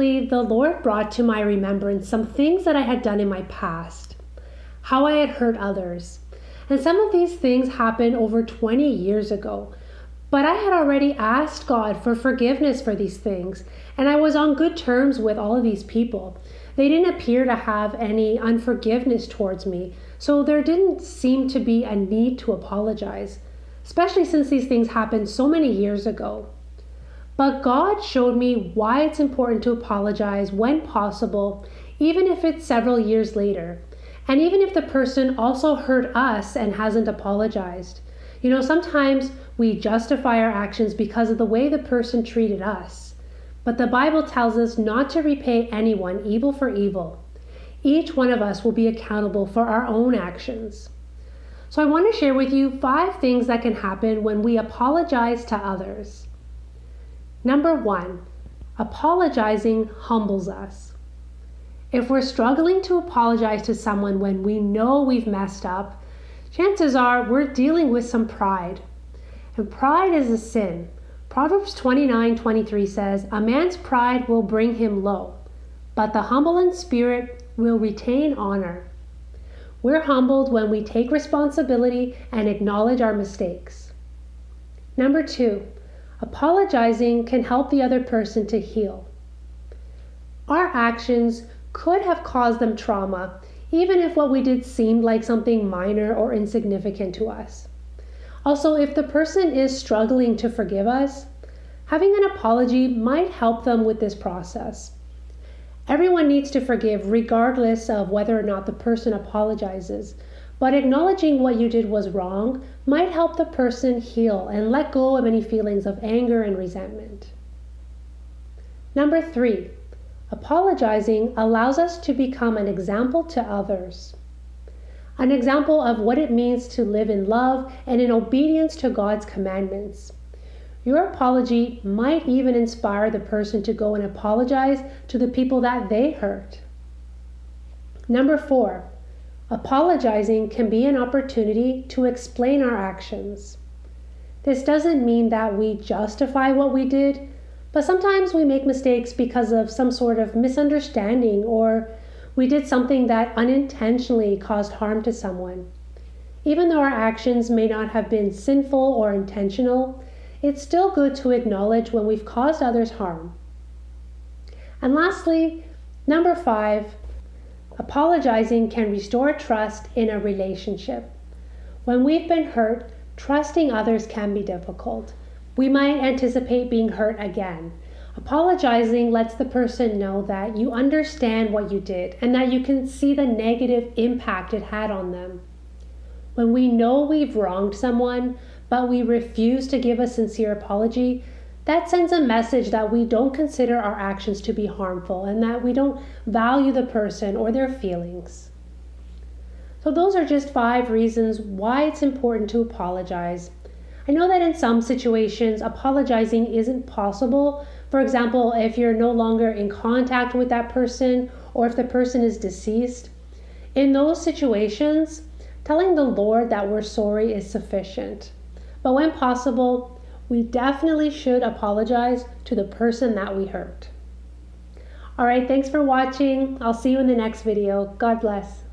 recently, the Lord brought to my remembrance some things that I had done in my past, how I had hurt others. And some of these things happened over 20 years ago. But I had already asked God for forgiveness for these things, and I was on good terms with all of these people. They didn't appear to have any unforgiveness towards me, so there didn't seem to be a need to apologize, especially since these things happened so many years ago. But God showed me why it's important to apologize when possible, even if it's several years later, and even if the person also hurt us and hasn't apologized. You know, sometimes we justify our actions because of the way the person treated us. But the Bible tells us not to repay anyone evil for evil. Each one of us will be accountable for our own actions. So I want to share with you 5 things that can happen when we apologize to others. Number 1, apologizing humbles us. If we're struggling to apologize to someone when we know we've messed up, chances are we're dealing with some pride. And pride is a sin. Proverbs 29:23 says, "A man's pride will bring him low, but the humble in spirit will retain honor." We're humbled when we take responsibility and acknowledge our mistakes. Number 2, apologizing can help the other person to heal. Our actions could have caused them trauma, even if what we did seemed like something minor or insignificant to us. Also, if the person is struggling to forgive us, having an apology might help them with this process. Everyone needs to forgive regardless of whether or not the person apologizes, but acknowledging what you did was wrong might help the person heal and let go of any feelings of anger and resentment. Number 3, apologizing allows us to become an example to others. An example of what it means to live in love and in obedience to God's commandments. Your apology might even inspire the person to go and apologize to the people that they hurt. Number 4, apologizing can be an opportunity to explain our actions. This doesn't mean that we justify what we did, but sometimes we make mistakes because of some sort of misunderstanding, or we did something that unintentionally caused harm to someone. Even though our actions may not have been sinful or intentional, it's still good to acknowledge when we've caused others harm. And lastly, number 5, apologizing can restore trust in a relationship. When we've been hurt, trusting others can be difficult. We might anticipate being hurt again. Apologizing lets the person know that you understand what you did and that you can see the negative impact it had on them. When we know we've wronged someone, but we refuse to give a sincere apology, that sends a message that we don't consider our actions to be harmful and that we don't value the person or their feelings. So those are just 5 reasons why it's important to apologize. I know that in some situations, apologizing isn't possible. For example, if you're no longer in contact with that person or if the person is deceased. In those situations, telling the Lord that we're sorry is sufficient. But when possible, we definitely should apologize to the person that we hurt. All right, thanks for watching. I'll see you in the next video. God bless.